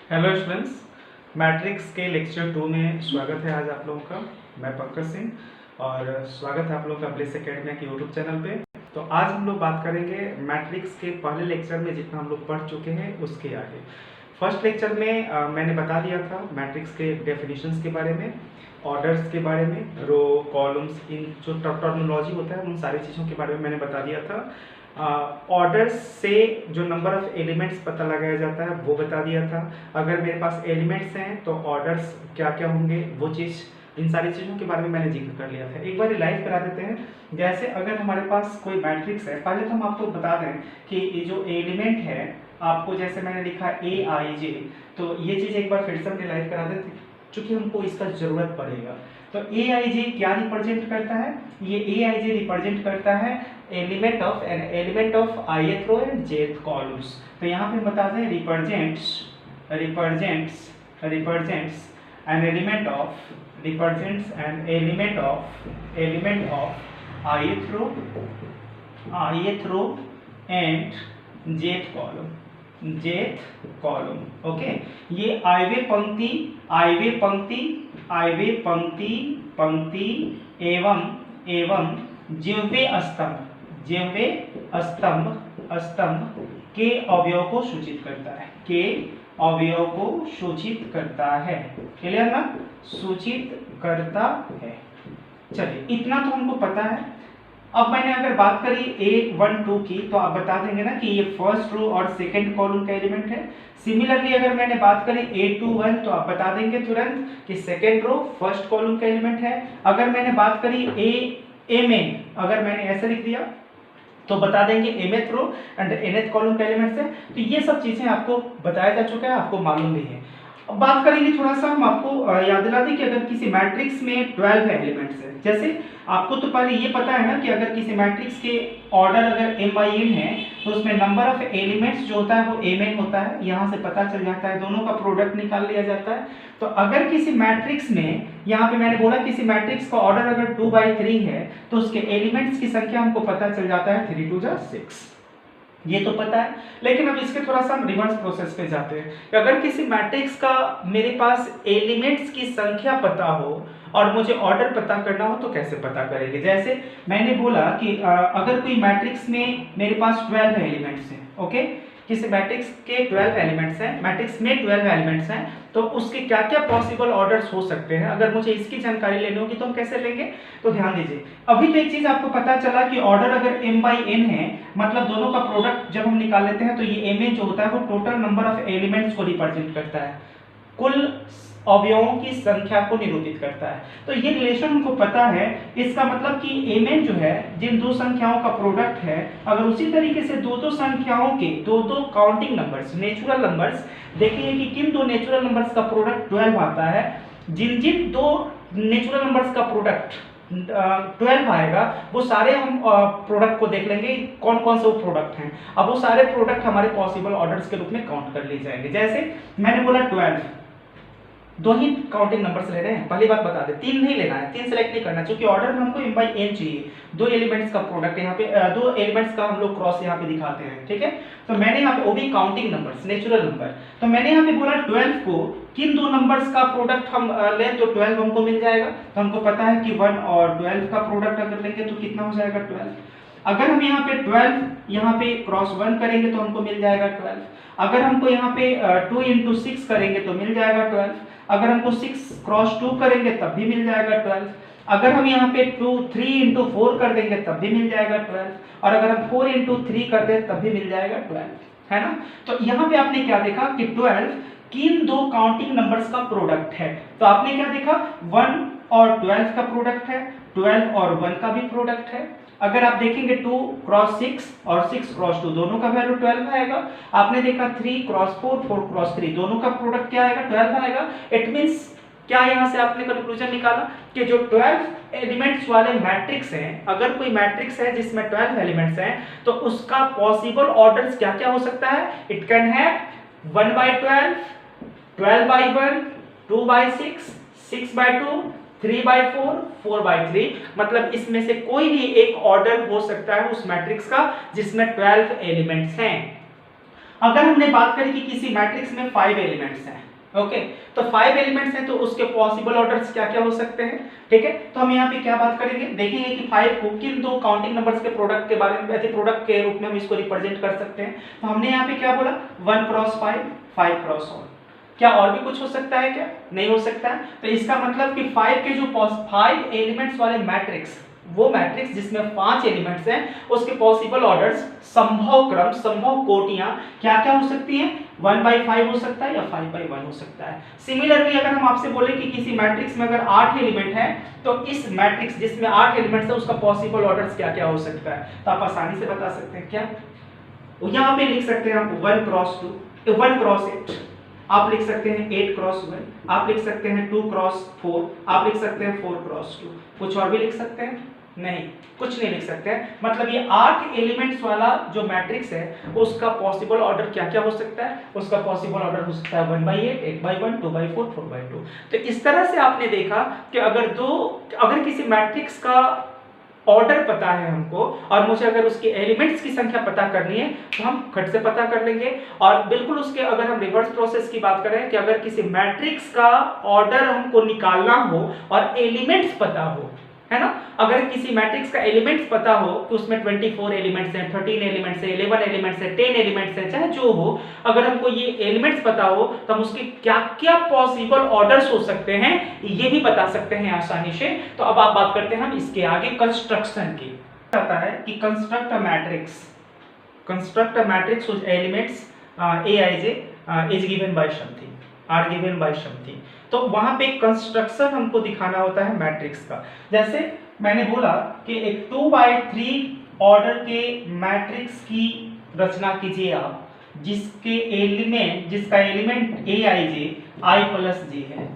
Hello students, matrix के lecture 2 में स्वागत है आज आप लोगों का। मैं पंकज सिंह और स्वागत है आप लोगों का ब्लेस एकेडमी के यूट्यूब चैनल पे। तो आज हम लोग बात करेंगे मैट्रिक्स के पहले लेक्चर में जितना हम लोग पढ़ चुके हैं उसके आगे। फर्स्ट लेक्चर में मैंने बता दिया था मैट्रिक्स के डेफिनेशंस के बारे में, ऑर्डर्स के बारे में, रो कॉलम्स, इन जो टर्मिनोलॉजी होता है उन सारी चीज़ों के बारे में मैंने बता दिया था। ऑर्डर्स से जो नंबर ऑफ एलिमेंट्स पता लगाया जाता है वो बता दिया था। अगर मेरे पास एलिमेंट्स हैं तो ऑर्डर्स क्या क्या होंगे वो चीज़, इन सारी चीज़ों के बारे में मैंने जिक्र कर लिया था। एक बार लाइव करा देते हैं। जैसे अगर हमारे पास कोई मैट्रिक्स है, पहले तो हम आपको बता दें कि ये जो एलिमेंट है आपको, जैसे मैंने लिखा AIJ, तो ये चीज़ एक बार फिर से हमने लाइव करा देते चूँकि हमको इसका ज़रूरत पड़ेगा। तो AIJ क्या रिप्रेजेंट करता है? ये AIJ रिप्रेजेंट करता है element of ith row and jth columns. तो यहाँ पे बता दें represents an element of ith row and jth column. Okay, ये आयवे पंक्ति एवं जिह्वे स्तंभ के अवयव को सूचित करता है। क्लियर ना? सूचित करता है। चलिए, इतना तो हमको पता है। अब मैंने अगर बात करी A1 2 की, तो आप बता देंगे ना कि ये फर्स्ट रो और सेकंड कॉलम का एलिमेंट है। सिमिलरली अगर मैंने बात करी A2 1, तो आप बता देंगे तुरंत कि सेकंड रो फर्स्ट कॉलम का एलिमेंट है। अगर मैंने बात करी Mn, अगर मैंने ऐसे लिख दिया तो बता देंगे mth row and nth column का एलिमेंट है। तो ये सब चीजें आपको बताया जा चुका है, आपको मालूम भी है। अब बात करेंगे थोड़ा सा, हम आपको याद दिला दें कि अगर किसी मैट्रिक्स में 12 एलिमेंट्स हैं, जैसे आपको तो पहले ये पता है ना कि अगर किसी मैट्रिक्स के ऑर्डर अगर m/n है तो उसमें नंबर ऑफ एलिमेंट्स जो होता है वो mn होता है। यहाँ से पता चल जाता है, दोनों का प्रोडक्ट निकाल लिया जाता है। तो अगर किसी मैट्रिक्स में, यहाँ पे मैंने बोला किसी मैट्रिक्स का ऑर्डर अगर 2/3 है तो उसके एलिमेंट्स की संख्या हमको पता चल जाता है 3 2 6। ये तो पता है, लेकिन अब इसके थोड़ा सा हम रिवर्स प्रोसेस पे जाते हैं कि अगर किसी मैट्रिक्स का मेरे पास एलिमेंट्स की संख्या पता हो और मुझे ऑर्डर पता करना हो तो कैसे पता करेंगे। जैसे मैंने बोला कि अगर कोई मैट्रिक्स में मेरे पास 12 एलिमेंट्स हैं, ओके, किसी मैट्रिक्स के 12 एलिमेंट्स हैं, मैट्रिक्स में 12 एलिमेंट्स हैं, तो उसके क्या क्या पॉसिबल ऑर्डर्स हो सकते हैं। अगर मुझे इसकी जानकारी लेनी होगी तो हम कैसे लेंगे? तो ध्यान दीजिए, अभी तो एक चीज आपको पता चला कि ऑर्डर अगर m/n है, मतलब दोनों का प्रोडक्ट जब हम निकाल लेते हैं तो ये mn जो होता है वो टोटल नंबर ऑफ एलिमेंट्स को रिप्रेजेंट करता है, कुल अवयवों की संख्या को निरूपित करता है। तो ये रिलेशन हमको पता है। इसका मतलब कि mn जो है जिन दो संख्याओं का प्रोडक्ट है, अगर उसी तरीके से दो संख्याओं के दो काउंटिंग नंबर्स, नेचुरल नंबर्स, देखेंगे कि किन दो नेचुरल नंबर्स का प्रोडक्ट 12 आता है। जिन दो नेचुरल नंबर्स का प्रोडक्ट 12 आएगा वो सारे हम प्रोडक्ट को देख लेंगे कौन कौन से वो प्रोडक्ट हैं। अब वो सारे प्रोडक्ट हमारे पॉसिबल ऑर्डर्स के रूप में काउंट कर लिए जाएंगे। जैसे मैंने बोला 12, दो ही काउंटिंग नंबर्स ले रहे हैं, पहली बात बता दे, 3 नहीं लेना है, 3 सेलेक्ट नहीं करना, क्योंकि ऑर्डर में हमको m/n चाहिए। दो एलिमेंट्स का प्रोडक्ट यहाँ पे, दो एलिमेंट्स का हम लोग क्रॉस यहाँ पे दिखाते हैं, ठीक है। तो मैंने यहाँ पे, वो भी काउंटिंग नंबर्स, नेचुरल नंबर, तो मैंने यहाँ पे बोला 12 को किन दो नंबर्स का प्रोडक्ट हम लें तो 12 हमको मिल जाएगा। तो हमको पता है कि 1 और 12 का प्रोडक्ट अगर लेंगे तो कितना हो जाएगा 12। अगर हम यहाँ पे 12 यहाँ पे क्रॉस 1 करेंगे तो हमको मिल जाएगा 12। अगर हमको यहाँ पे 2 × 6 करेंगे तो मिल जाएगा 12। अगर हमको 6 क्रॉस 2 करेंगे तब भी मिल जाएगा 12। अगर हम यहाँ पे 3 × 4 कर देंगे तब भी मिल जाएगा 12। और अगर हम 4 × 3 कर दें तब भी मिल जाएगा 12, है ना। तो यहाँ पे आपने क्या देखा कि 12 किन दो काउंटिंग नंबर्स का प्रोडक्ट है। तो आपने क्या देखा, 1 और 12 का प्रोडक्ट है, 12 और 1 का भी प्रोडक्ट है। अगर आप देखेंगे 2 × 6 और 6 × 2 दोनों का वैल्यू 12 आएगा। आपने देखा 3 × 4 4 × 3 दोनों का प्रोडक्ट क्या आएगा, 12 आएगा। इट मींस क्या, यहाँ से आपने कंक्लूजन निकाला कि जो 12 एलिमेंट्स वाले मैट्रिक्स हैं, अगर कोई मैट्रिक्स है जिसमें 12 एलिमेंट्स हैं तो उसका पॉसिबल ऑर्डर्स क्या क्या हो सकता है। इट कैन हैव 1/12, 12/1, 2/6, 6/2, 3/4, 4/3, मतलब इसमें से कोई भी एक ऑर्डर हो सकता है उस मैट्रिक्स का जिसमें 12 एलिमेंट्स हैं। अगर हमने बात करी कि किसी मैट्रिक्स में 5 एलिमेंट्स हैं, ओके, तो 5 एलिमेंट्स हैं तो उसके पॉसिबल ऑर्डर्स क्या क्या हो सकते हैं, ठीक है। तो हम यहाँ पे क्या बात करेंगे, देखेंगे कि 5 को किन दो काउंटिंग नंबर्स के प्रोडक्ट के बारे में, ऐसे प्रोडक्ट के रूप में हम इसको रिप्रेजेंट कर सकते हैं। तो हमने यहाँ पे क्या बोला, 1 क्रॉस 5, 5 क्रॉस ऑल। क्या और भी कुछ हो सकता है क्या, नहीं हो सकता है। तो इसका मतलब कि 5 के जो 5 एलिमेंट्स वाले मैट्रिक्स, वो मैट्रिक्स जिसमें 5 एलिमेंट्स हैं, उसके पॉसिबल ऑर्डर्स, संभव क्रम, संभव कोटियां क्या क्या हो सकती हैं, 1/5 हो सकता है या 5/1 हो सकता है। सिमिलरली अगर हम आपसे बोले कि किसी मैट्रिक्स में अगर 8 एलिमेंट है, तो इस मैट्रिक्स जिसमें 8 एलिमेंट्स है उसका पॉसिबल ऑर्डर्स क्या क्या हो सकता है, तो आप आसानी से बता सकते हैं। क्या यहाँ पे लिख सकते हैं आप 1 क्रॉस 2, 1 क्रॉस 8, आप लिख सकते हैं 8 क्रॉस 1, आप लिख सकते हैं 2 क्रॉस 4, आप लिख सकते हैं 4 क्रॉस 2। कुछ और भी लिख सकते हैं, नहीं, कुछ नहीं लिख सकते हैं। मतलब ये 8 एलिमेंट्स वाला जो मैट्रिक्स है उसका पॉसिबल ऑर्डर क्या क्या हो सकता है, उसका पॉसिबल ऑर्डर हो सकता है 1/8, 8/1, 2/4, 4/2। तो इस तरह से आपने देखा कि अगर किसी मैट्रिक्स का ऑर्डर पता है हमको और मुझे अगर उसके एलिमेंट्स की संख्या पता करनी है तो हम खट से पता कर लेंगे। और बिल्कुल उसके अगर हम रिवर्स प्रोसेस की बात करें कि अगर किसी मैट्रिक्स का ऑर्डर हमको निकालना हो और एलिमेंट्स पता हो, है ना, अगर किसी मैट्रिक्स का एलिमेंट्स पता हो कि उसमें 24 एलिमेंट्स हैं, 13 एलिमेंट्स हैं, 11 एलिमेंट्स हैं, 10 एलिमेंट्स हैं, चाहे जो हो, अगर हमको ये एलिमेंट्स पता हो तो हम उसके क्या क्या पॉसिबल ऑर्डर्स हो सकते हैं ये भी बता सकते हैं आसानी से। तो अब आप बात करते हैं हम इसके आगे कंस्ट्रक्शन की। कहता है कि construct a matrix whose elements aij is given by something, are given by something। तो वहां पे कंस्ट्रक्शन हमको दिखाना होता है मैट्रिक्स का। जैसे मैंने बोला कि एक 2/3 ऑर्डर के मैट्रिक्स की रचना कीजिए आप, जिसका एलिमेंट i प्लस जे है,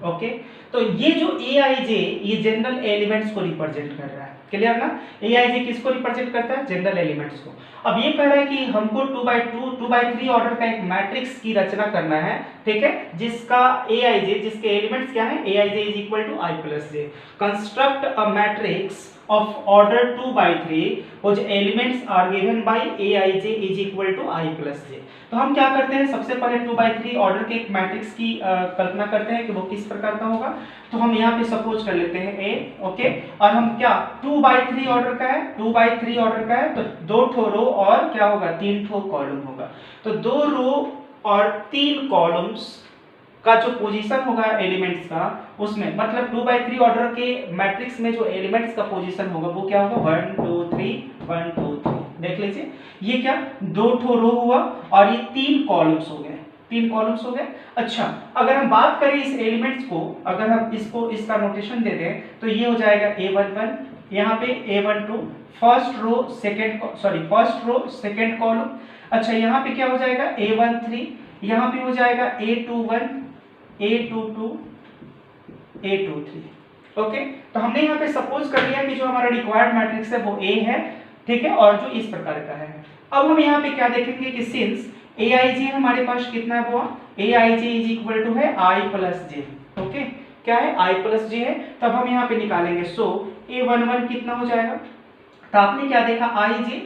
ओके। तो ये जो aij ये जनरल एलिमेंट्स को रिप्रेजेंट कर रहा है, क्लियर ना। aij किसको रिप्रेजेंट करता है, जनरल एलिमेंट्स को। अब ये कह रहा है कि हमको 2/3 ऑर्डर का एक मैट्रिक्स की रचना करना है, ठीक है, जिसका aij, जिसके एलिमेंट्स क्या है, aij is equal to i plus j. Construct a matrix of order 2/3 whose elements are given by aij is equal to i plus j। तो हम क्या करते हैं, सबसे पहले 2/3 ऑर्डर के एक मैट्रिक्स की कल्पना करते हैं कि वो किस प्रकार का होगा। तो हम यहाँ पे सपोज कर लेते हैं a, ओके, और हम क्या 2/3 ऑर्डर का है, 2/3 ऑर्डर का है, तो 2 ठो रो और क्या होगा, 3 ठो कॉलम होगा। तो 2 रो और 3 कॉलम्स का जो पोजीशन होगा एलिमेंट्स का, उसमें मतलब 2/3 ऑर्डर के मैट्रिक्स में जो एलिमेंट्स का पोजीशन होगा वो क्या होगा, 1 2 3 1 2 3। देख लीजिए ये क्या 2 ठो रो हुआ और ये 3 कॉलम्स हो गए, 3 कॉलम्स हो गए। अच्छा, अगर हम बात करें इस एलिमेंट्स को, अगर हम इसको इसका नोटेशन दे दें तो ये हो जाएगा a11, यहाँ पे a12 first row second column. अच्छा, यहाँ पे क्या हो जाएगा a13, यहाँ पे हो जाएगा a21, a22, a23, ओके। तो हमने यहाँ पे सपोज कर लिया कि जो हमारा रिक्वायर्ड मैट्रिक्स है वो A है, ठीक है, और जो इस प्रकार का है। अब हम यहाँ पे क्या देखेंगे कि सिंस aij हमारे पास कितना है, वो aij इज इक्वल टू है i प्लस जे, ओके, क्या है i प्लस जे है। तब हम यहाँ पे निकालेंगे, सो a11 कितना हो जाएगा, तो आपने क्या देखा ij,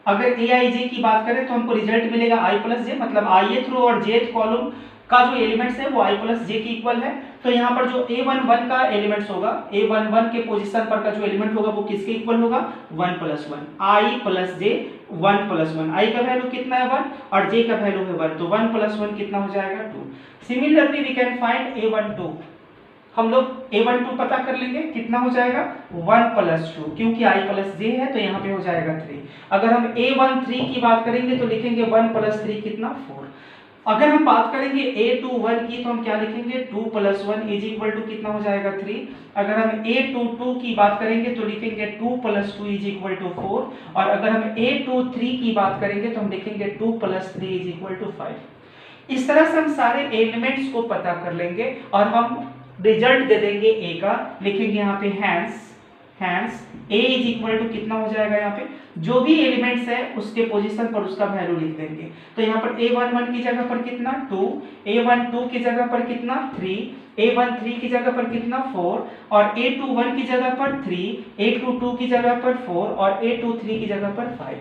अगर aij की बात करें तो हमको रिजल्ट मिलेगा i प्लस जे, मतलब ith रो और jth कॉलम का जो एलिमेंट्स है वो i प्लस जे के इक्वल है। तो यहाँ पर जो a11 का एलिमेंट्स होगा, a11 के पोजीशन पर का जो एलिमेंट होगा वो किसके इक्वल होगा, 1 plus 1, i plus J 1 plus 1, i का वैल्यू कितना है 1 और j का वैल्यू है 1, तो 1 प्लस 1 कितना हो जाएगा 2। Similarly we can find a12, हम लोग a12 पता कर लेंगे, कितना हो जाएगा 1 प्लस 2, क्योंकि i प्लस जे है तो यहाँ पे हो जाएगा 3। अगर हम a13 की बात करेंगे तो लिखेंगे 1 प्लस 3 कितना 4। अगर हम बात करेंगे a21 की तो हम क्या लिखेंगे 2 प्लस 1 इज इक्वल टू कितना हो जाएगा 3। अगर हम a22 की बात करेंगे तो लिखेंगे 2 प्लस 2 इज इक्वल टू 4, और अगर हम a23 की बात करेंगे तो हम लिखेंगे 2 प्लस 3 इज इक्वल टू 5। इस तरह से हम सारे एलिमेंट्स को पता कर लेंगे और हम रिजल्ट दे देंगे a का, लिखेंगे यहाँ पे hence a is equal to कितना हो जाएगा यहाँ पे जो भी एलिमेंट्स है उसके पोजीशन पर उसका वैल्यू लिख देंगे। तो यहाँ पर A11 की जगह पर कितना 2, A12 की जगह पर कितना 3, A13 की जगह पर कितना 4 और A21 की जगह पर 3, A22 की जगह पर 4 और A23 की जगह पर 5।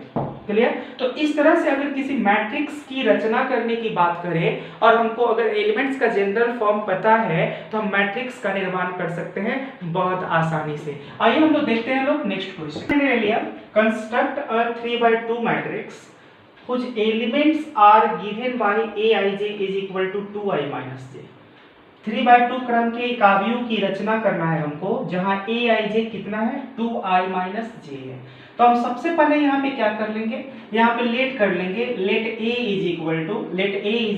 क्लियर? तो इस तरह से अगर किसी मैट्रिक्स की रचना करने की बात करें और हमको अगर एलिमेंट्स का जनरल फॉर्म पता है तो हम मैट्रिक्स का निर्माण कर सकते हैं बहुत आसानी से। आइए हम लोग देखते हैं लोग नेक्स्ट क्वेश्चन। मैंने ले लिया construct a 3/2 matrix whose elements are given by aij is equal to 2i minus j। 3/2 क्रम के एक अवयव की रचना करना है हमको जहां aij कितना है 2i minus j है। तो हम सबसे पहले यहाँ पे क्या कर लेंगे, यहाँ पे लेट कर लेंगे, let a is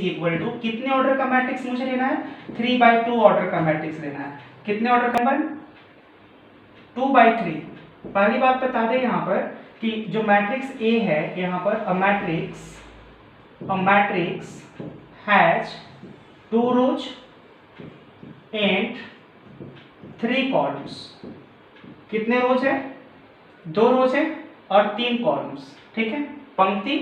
equal to कितने ऑर्डर का मैट्रिक्स मुझे लेना है 3/2 ऑर्डर का मैट्रिक्स लेना है। कितने ऑर्डर का? 2/3। पहली बात बता दें यहाँ पर कि जो मैट्रिक्स A है यहाँ पर a matrix has 2 rows and 3 columns. कितने रोज है? 2 रोज है और 3 कॉलम्स। ठीक है, पंक्ति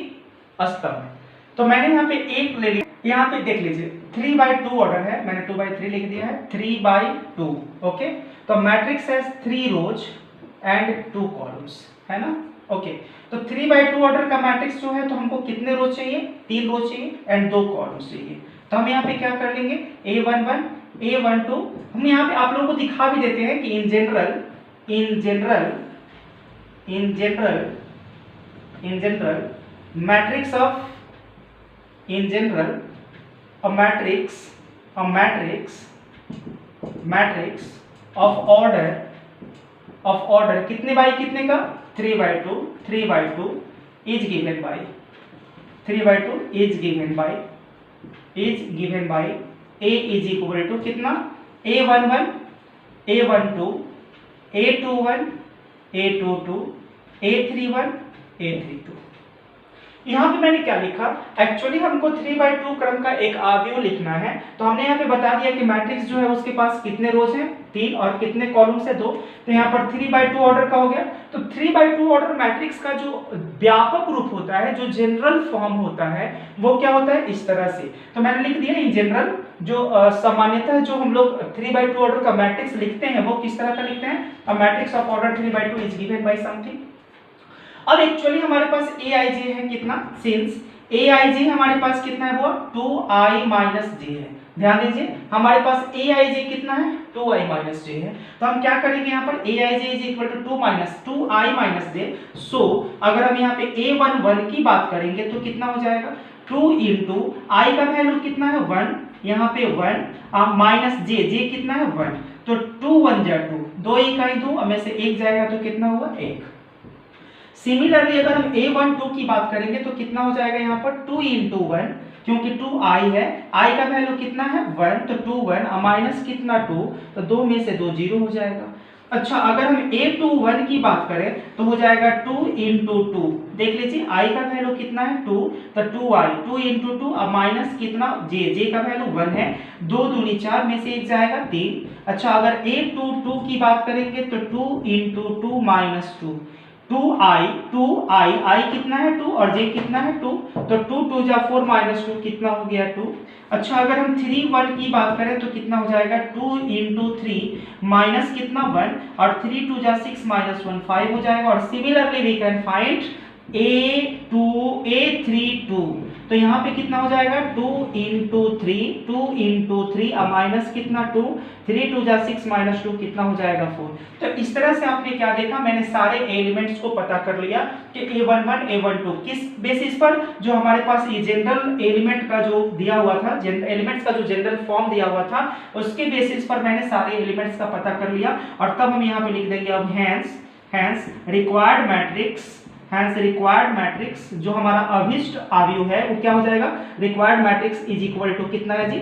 स्तंभ। तो मैंने यहाँ पे एक ले लिया, यहाँ पे देख लीजिए 3/2 ऑर्डर है, मैंने 2/3 लिख दिया है 3/2। ओके, तो matrix has 3 rows and 2 columns, है ना। ओके, तो 3/2 ऑर्डर का मैट्रिक्स जो है तो हमको कितने रोज चाहिए 3 रोज चाहिए एंड 2 कॉलम्स चाहिए। तो हम यहाँ पे क्या कर लेंगे A11 A12 हम यहाँ पे आप लोगों को दिखा भी देते हैं कि in general matrix of matrix of order कितने बाई कितने का 3/2 is given by a is equal to कितना A11 A12 A21 A22 A31 A32। यहाँ पे मैंने क्या लिखा, एक्चुअली हमको 3/2 क्रम का एक अवयव लिखना है। तो हमने यहाँ पे बता दिया कि मैट्रिक्स जो है उसके पास कितने रोज हैं 3 और कितने कॉलम्स है 2। तो यहाँ पर 3/2 ऑर्डर का हो गया। तो 3/2 ऑर्डर मैट्रिक्स का जो व्यापक रूप होता है, जो जनरल फॉर्म होता है, वो क्या होता है इस तरह से। तो मैंने लिख दिया इन जनरल जो सामान्यतः जो हम लोग 3/2 ऑर्डर का मैट्रिक्स लिखते हैं वो किस तरह का लिखते हैं, a matrix of order 3/2 is given bye something. अब एक्चुअली हमारे पास aij है कितना, सिंस aij हमारे पास कितना है वो 2i minus j है। ध्यान दीजिए हमारे पास aij कितना है 2i minus j है। तो हम क्या करेंगे यहाँ पर aij is equal to 2i minus j। सो अगर हम यहाँ पे a11 की बात करेंगे तो कितना हो जाएगा 2 into i का वैल्यू कितना है 1, यहाँ पे 1 माइनस j कितना है 1, तो 2 1 जा 2, 2 इकाई 2 में से 1 जाएगा तो कितना हुआ 1। सिमिलरली अगर हम A12 की बात करेंगे तो कितना हो जाएगा यहाँ पर 2 into 1, क्योंकि 2i है, i का वैल्यू कितना है 1, तो 2 1 माइनस कितना 2, तो 2 में से 2 0 हो जाएगा। अच्छा, अगर हम A21 की बात करें तो हो जाएगा 2 into 2, देख लीजिए i का वैल्यू कितना है 2, तो 2i 2 into 2 माइनस कितना j का वैल्यू 1 है, 2 दूनी 4 में से 1 जाएगा 3। अच्छा, अगर A22 की बात करेंगे तो 2 into 2 माइनस 2, 2i i कितना है 2 और j कितना है 2, तो 2 2 जा 4 माइनस 2 कितना हो गया 2। अच्छा, अगर हम 3 1 की बात करें तो कितना हो जाएगा 2 into 3 माइनस कितना 1 और 3 2 जा 6 माइनस 1 5 हो जाएगा। और similarly we can find A32, तो यहाँ पे कितना हो जाएगा 2 into 3 माइनस कितना 2, 3 2 जा 6 माइनस 2 कितना हो जाएगा 4। तो इस तरह से आपने क्या देखा, मैंने सारे एलिमेंट्स को पता कर लिया कि A11 A12 किस बेसिस पर, जो हमारे पास ये जनरल एलिमेंट का जो दिया हुआ था, एलिमेंट्स का जो जनरल फॉर्म दिया हुआ था उसके बेसिस पर मैंने सारे एलिमेंट्स का पता कर लिया। और तब हम यहाँ पे लिख देंगे अब हैंस रिक्वायर्ड मैट्रिक्स जो हमारा अभिष्ट अवयव है वो क्या हो जाएगा, required matrix is equal to कितना है जी,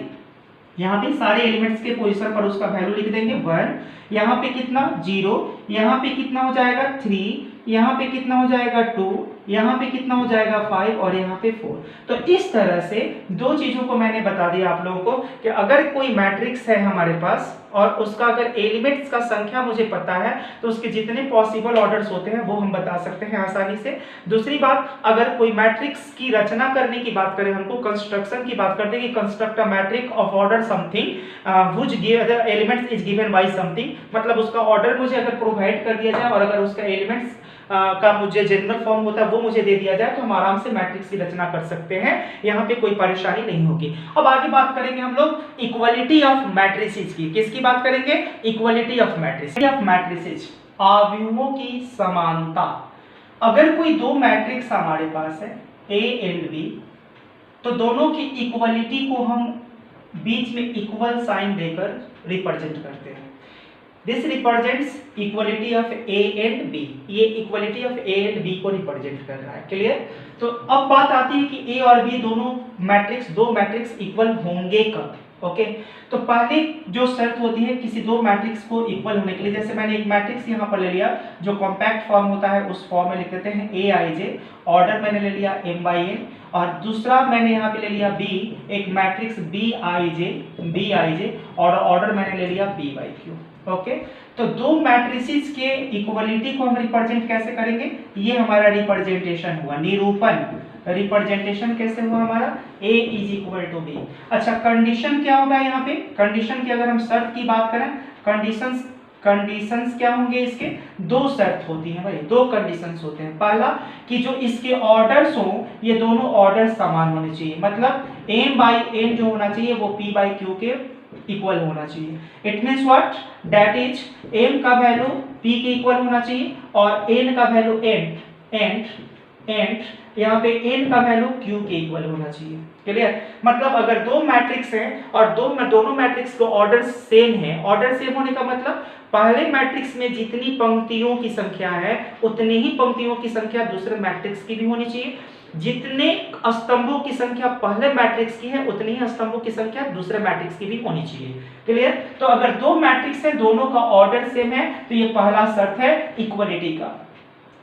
यहाँ पे सारे एलिमेंट्स के पोजीशन पर उसका वैल्यू लिख देंगे 1, यहाँ पे कितना 0, यहाँ पे कितना हो जाएगा 3, यहाँ पे कितना हो जाएगा 2, यहाँ पे कितना हो जाएगा 5 और यहाँ पे 4। तो इस तरह से दो चीजों को मैंने बता दिया आप लोगों को कि अगर कोई मैट्रिक्स है हमारे पास और उसका अगर एलिमेंट्स का संख्या मुझे पता है तो उसके जितने पॉसिबल ऑर्डर्स होते हैं वो हम बता सकते हैं आसानी से। दूसरी बात, अगर कोई मैट्रिक्स की रचना करने की बात करें, हमको कंस्ट्रक्शन की बात करते हैं कि construct a matrix of order something which give the elements is given bye something, मतलब उसका ऑर्डर मुझे अगर प्रोवाइड कर दिया जाए और अगर उसका एलिमेंट्स का मुझे जनरल फॉर्म होता है वो मुझे दे दिया जाए तो हम आराम से मैट्रिक्स की रचना कर सकते हैं, यहाँ पे कोई परेशानी नहीं होगी। अब आगे बात करेंगे हम लोग इक्वालिटी ऑफ मैट्रिसेस की। किसकी बात करेंगे? इक्वालिटी ऑफ मैट्रिसेस, अवयवों की समानता। अगर कोई दो मैट्रिक्स हमारे पास है ए एंड बी, तो दोनों की इक्वालिटी को हम बीच में इक्वल साइन देकर रिप्रेजेंट करते हैं। This represents equality of A and B. ये equality of A and B को रिप्रेजेंट कर रहा है। क्लियर? तो अब बात आती है कि ए और बी दो मैट्रिक्स इक्वल होंगे कब? ओके, तो पहले जो शर्त होती है किसी दो मैट्रिक्स को इक्वल होने के लिए, जैसे मैंने एक मैट्रिक्स यहाँ पर ले लिया जो कॉम्पैक्ट फॉर्म होता है, उस फॉर्म में लिख देते हैं ए आई जे, ऑर्डर मैंने ले लिया m बाई n, और दूसरा मैंने यहाँ पे ले लिया b, एक मैट्रिक्स b आई जे और ऑर्डर मैंने ले लिया b बाई q। ओके, तो दो मैट्रिसेस के इक्वलिटी को हम रिप्रेजेंट कैसे करेंगे? ये हमारा रिप्रेजेंटेशन हुआ, निरूपण। रिप्रेजेंटेशन कैसे हुआ हमारा? a is equal to b। अच्छा, कंडीशन क्या होगा यहाँ पे? कंडीशन की अगर हम शर्त की बात करें, कंडीशंस क्या होंगे? इसके दो शर्त होती हैं भाई, दो कंडीशंस होते हैं। पहला कि जो इसके ऑर्डर्स हो ये दोनों ऑर्डर समान होने चाहिए, मतलब m बाई n जो होना चाहिए वो p बाई q के इक्वल होना चाहिए। It means what? That is m का वैल्यू p के इक्वल होना चाहिए और n का वैल्यू यहाँ पे n का वैल्यू q के इक्वल होना चाहिए। क्लियर? मतलब अगर दो मैट्रिक्स हैं और दोनों मैट्रिक्स को ऑर्डर सेम है, ऑर्डर सेम होने का मतलब पहले मैट्रिक्स में जितनी पंक्तियों की संख्या है उतनी ही पंक्तियों की संख्या दूसरे मैट्रिक्स की भी होनी चाहिए, जितने स्तंभों की संख्या पहले मैट्रिक्स की है उतनी ही स्तंभों की संख्या दूसरे मैट्रिक्स की भी होनी चाहिए। क्लियर? तो अगर दो मैट्रिक्स है दोनों का ऑर्डर सेम है तो ये पहला शर्त है इक्वालिटी का।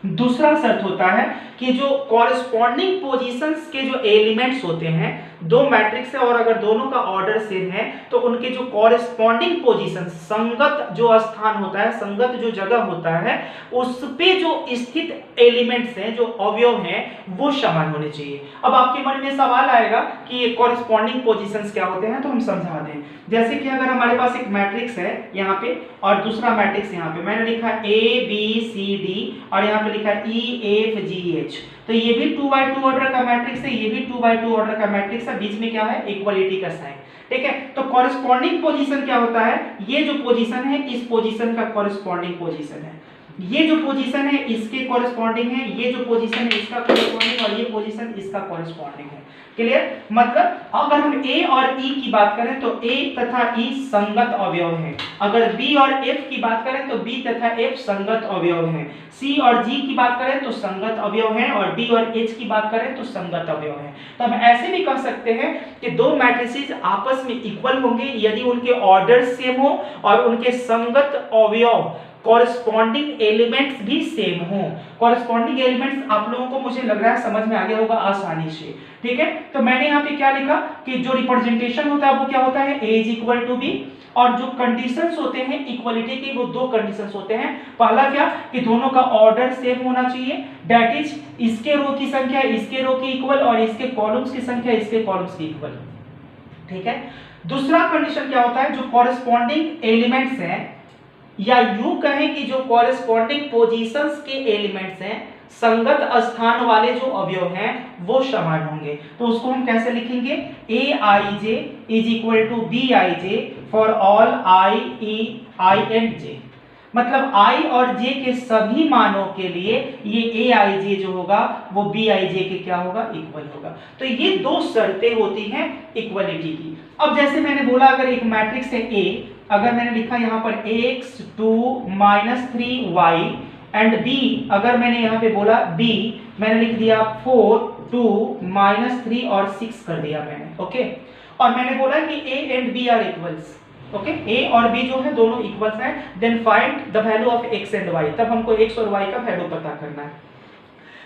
दूसरा शर्त होता है कि जो कॉरेस्पॉन्डिंग पोजीशंस के जो एलिमेंट्स होते हैं, दो मैट्रिक्स है और अगर दोनों का ऑर्डर सेम है तो उनके जो कॉरेस्पॉन्डिंग पोजीशन, संगत जो स्थान होता है, संगत जो जगह होता है, उस पे जो स्थित एलिमेंट्स हैं, जो अवयव हैं, वो समान होने चाहिए। अब आपके मन में सवाल आएगा कि ये कॉरेस्पॉन्डिंग पोजीशंस क्या होते हैं, तो हम समझा दें। जैसे कि अगर हमारे पास एक मैट्रिक्स है यहाँ पे और दूसरा मैट्रिक्स यहाँ पे, मैंने लिखा ए बी सी डी और यहाँ पे लिखा ई एफ जी एच, तो ये भी 2x2 ऑर्डर का मैट्रिक्स है, ये भी 2x2 ऑर्डर का मैट्रिक्स है, बीच में क्या है? इक्वालिटी का साइन। ठीक है, तो कॉरेस्पॉन्डिंग पोजीशन क्या होता है? ये जो पोजीशन है इस पोजीशन का कॉरेस्पॉन्डिंग पोजीशन है, ये जो पोजीशन है इसके कॉरेस्पॉन्डिंग है, ये जो पोजीशन है इसका कॉरेस्पॉन्डिंग और ये पोजीशन इसका कॉरेस्पॉन्डिंग है। क्लियर? मतलब अगर हम a और e की बात करें तो a तथा e संगत अवयव हैं, अगर b और f की बात करें तो b तथा f संगत अवयव हैं, c और g की बात करें तो संगत अवयव हैं और d और h की बात करें तो संगत अवयव हैं। तो हम ऐसे भी कह सकते हैं कि दो मैट्रिसेस आपस में इक्वल होंगे यदि उनके ऑर्डर सेम हो और उनके संगत अवयव कॉरेस्पॉन्डिंग एलिमेंट्स भी सेम हो। कॉरेस्पॉन्डिंग एलिमेंट्स आप लोगों को मुझे लग रहा है समझ में आ गया होगा आसानी से। ठीक है, तो मैंने यहाँ पे क्या लिखा कि जो रिप्रेजेंटेशन होता है वो क्या होता है? a is equal to b, और जो कंडीशंस होते हैं इक्वालिटी के वो दो कंडीशंस होते हैं। पहला क्या कि दोनों का ऑर्डर सेम होना चाहिए, दैट इज इसके रो की संख्या इसके रो की इक्वल और इसके कॉलम्स की संख्या इसके कॉलम्स की इक्वल। ठीक है, दूसरा कंडीशन क्या होता है? जो कॉरेस्पॉन्डिंग एलिमेंट्स हैं या यूं कहें कि जो कॉरेस्पॉन्डिंग पोजीशंस के एलिमेंट्स हैं, संगत स्थान वाले जो अवयव हैं वो समान होंगे। तो उसको हम कैसे लिखेंगे? A I J is equal to B I J for all I and J, मतलब i और j के सभी मानों के लिए ये ए आई जे जो होगा वो बी आई जे के क्या होगा? इक्वल होगा। तो ये दो शर्तें होती हैं इक्वलिटी की। अब जैसे मैंने बोला अगर एक मैट्रिक्स है A, अगर मैंने लिखा यहाँ पर x 2 -3y एंड b, अगर मैंने यहाँ पे बोला b, मैंने लिख दिया 4 2 -3 और 6 कर दिया मैंने। ओके, और मैंने बोला कि a and b are equals. Okay, a और b जो है दोनों इक्वल्स हैं, then find the value of x and y, तब हमको x और y का वैल्यू पता करना है।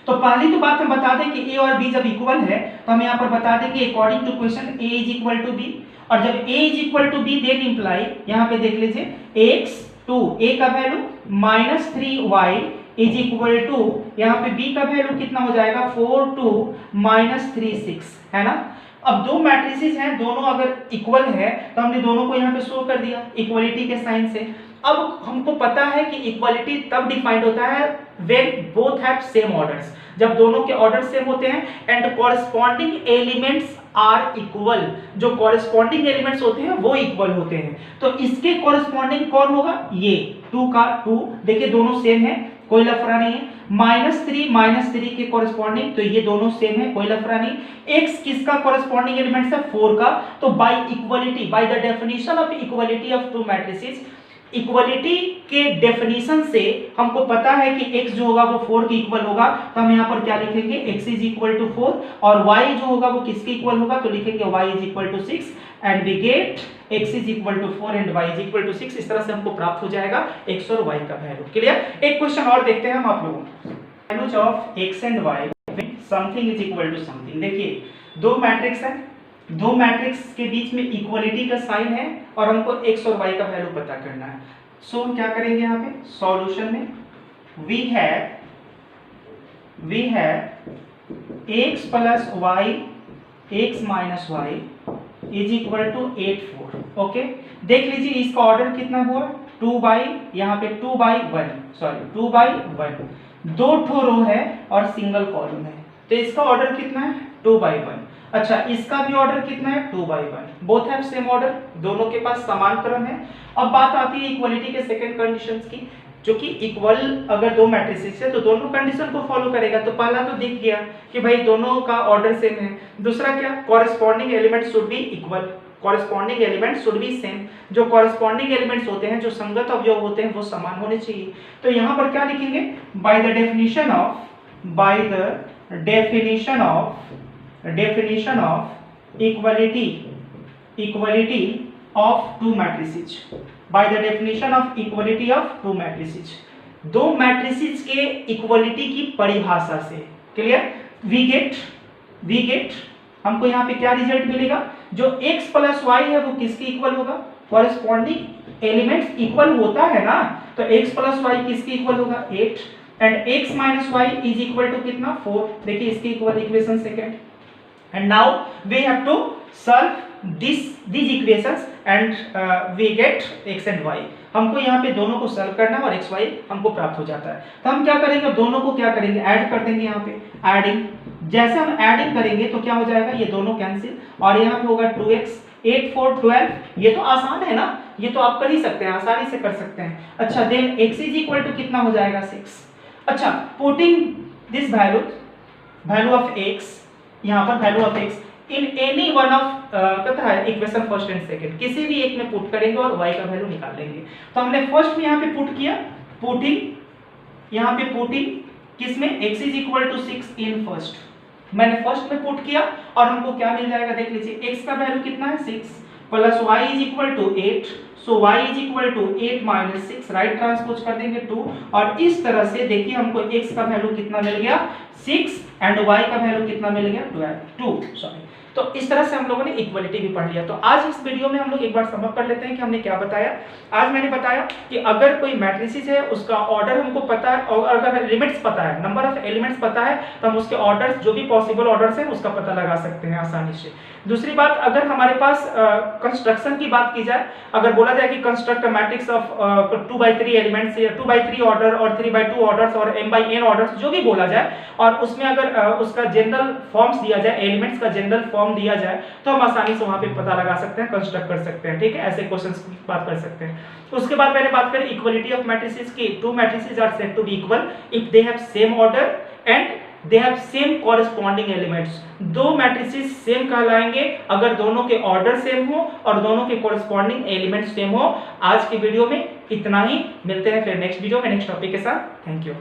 तो पहली तो बात हम बता दें कि ए और बी जब इक्वल है तो हम यहाँ पर बता दें कि according to question A is equal to B, और जब A is equal to B then imply, यहाँ पे देख लीजिए एक्स टू ए का value -3y is equal to, यहाँ पे बी का वैल्यू कितना हो जाएगा 4 2 -3 6, है ना। अब दो मैट्रिसेस हैं, दोनों अगर इक्वल है तो हमने दोनों को यहाँ पे शो कर दिया इक्वलिटी के साइन से। अब हमको पता है कि इक्वलिटी तब डिफाइंड होता है when both have same orders, जब दोनों के ऑर्डर सेम होते हैं and corresponding elements are equal, जो कॉरेस्पॉन्डिंग एलिमेंट्स होते हैं वो इक्वल होते हैं। तो इसके कॉरेस्पॉन्डिंग कौन होगा, ये 2 का 2, देखिए दोनों सेम है, कोई लफड़ा नहीं है। -3 के कॉरेस्पॉन्डिंग, तो ये दोनों सेम है, कोई लफड़ा नहीं। x किसका कॉरेस्पॉन्डिंग एलिमेंट्स है, 4 का। तो bye equality, by the definition of equality of to matrices, equality के डेफिनेशन से हमको पता है कि x जो होगा वो 4 के इक्वल होगा, तो हम यहाँ पर क्या लिखेंगे, x इज इक्वल टू 4, और y जो होगा वो किसके इक्वल होगा, तो लिखेंगे y is equal to 6 and we get x is equal to 4 and y is equal to 6। इस तरह से हमको प्राप्त हो जाएगा x और y का वैल्यू। क्लियर। एक क्वेश्चन और देखते हैं हम आप लोगों को, values of x and y something is equal to something. देखिए दो मैट्रिक्स है, दो मैट्रिक्स के बीच में इक्वलिटी का साइन है और हमको x और y का वैल्यू पता करना है। सो हम क्या करेंगे, यहाँ पे सॉल्यूशन में we have x plus y x minus y is equal to 8 4। Okay, देख लीजिए इसका ऑर्डर कितना हुआ, 2/1, दो ठो रो है और सिंगल कॉलम है, तो इसका ऑर्डर कितना है 2/1। अच्छा, इसका भी ऑर्डर कितना है 2/1, बोथ हैव सेम ऑर्डर, दोनों के पास समान क्रम है। अब बात आती है इक्वलिटी के सेकंड कंडीशंस की, जो कि इक्वल अगर दो मैट्रिसेस है तो दोनों कंडीशन को फॉलो करेगा। तो पहला तो दिख गया कि भाई दोनों का ऑर्डर सेम है। दूसरा क्या, corresponding element should be equal, corresponding element should be same, जो कॉरेस्पॉन्डिंग एलिमेंट्स होते हैं, जो संगत अवयव होते हैं वो समान होने चाहिए। तो यहाँ पर क्या लिखेंगे, by the definition of equality of to matrices, by the definition of equality of to matrices, दो मैट्रिसेस के इक्वलिटी की परिभाषा से। क्लियर। वी गेट हमको यहाँ पे क्या रिजल्ट मिलेगा, जो x प्लस y है वो किसके इक्वल होगा, कॉरेस्पॉन्डिंग एलिमेंट्स इक्वल होता है ना, तो x प्लस y किसके इक्वल होगा 8 and x minus y is equal to कितना 4। देखिए इसके equal equation second, and now we have to solve these equations and we get x and y। हमको यहाँ पे दोनों को सॉल्व करना है और x y हमको प्राप्त हो जाता है। तो हम क्या करेंगे, दोनों को क्या करेंगे, ऐड कर देंगे। यहाँ पे एडिंग, जैसे हम एडिंग करेंगे तो क्या हो जाएगा, ये दोनों कैंसिल और यहाँ पे होगा 2x 8 4 12। ये तो आसान है ना, ये तो आप कर ही सकते हैं, आसानी से कर सकते हैं। अच्छा, then x is equal to कितना हो जाएगा 6। अच्छा, putting this value of x, यहाँ पर value of x in any one of कहता है इक्वेशन फर्स्ट एंड सेकंड, किसी भी एक में पुट करेंगे और y का वैल्यू निकाल लेंगे। तो हमने फर्स्ट में यहाँ पे पुट किया, यहाँ पे पुटिंग किसमें, x is equal to 6 in first, मैंने फर्स्ट में पुट किया और हमको क्या मिल जाएगा, देख लीजिए x का वैल्यू कितना है 6 plus y is equal to 8, so y is equal to 8 minus 6, right transpose कर देंगे 2, और इस तरह से देखिए हमको x का वैल्यू कितना मिल गया 6 एंड y का वैल्यू कितना मिल गया 2। तो इस तरह से हम लोगों ने इक्वलिटी भी पढ़ लिया। तो आज इस वीडियो में हम लोग एक बार समअप कर लेते हैं कि हमने क्या बताया। आज मैंने बताया कि अगर कोई मैट्रिसेस है उसका ऑर्डर हमको पता है और अगर लिमिट्स पता है, नंबर ऑफ एलिमेंट्स पता है, तो हम उसके ऑर्डर्स, जो भी पॉसिबल ऑर्डर्स हैं उसका पता लगा सकते हैं आसानी से। दूसरी बात, अगर हमारे पास कंस्ट्रक्शन की बात की जाए, अगर बोला जाए कि कंस्ट्रक्ट मैट्रिक्स ऑफ 2/3 एलिमेंट्स या 2/3 ऑर्डर और 3/2 ऑर्डर्स और m/n ऑर्डर्स, जो भी बोला जाए, और उसमें अगर उसका जनरल फॉर्म्स दिया जाए, एलिमेंट्स का जनरल फॉर्म दिया जाए, तो हम आसानी से वहां पे पता लगा सकते हैं, कंस्ट्रक्ट कर सकते हैं। ठीक है, ऐसे क्वेश्चंस की बात कर सकते हैं। उसके बाद मैंने बात करी इक्वलिटी ऑफ मैट्रिसेस की, two matrices are said to be equal if they have same order and they have same corresponding elements. दो मैट्रिसेस सेम कहलाएंगे अगर दोनों के ऑर्डर सेम हो और दोनों के कॉरेस्पॉन्डिंग एलिमेंट्स सेम हो। आज की वीडियो में इतना ही, मिलते हैं फिर नेक्स्ट वीडियो में नेक्स्ट टॉपिक के साथ। Thank you.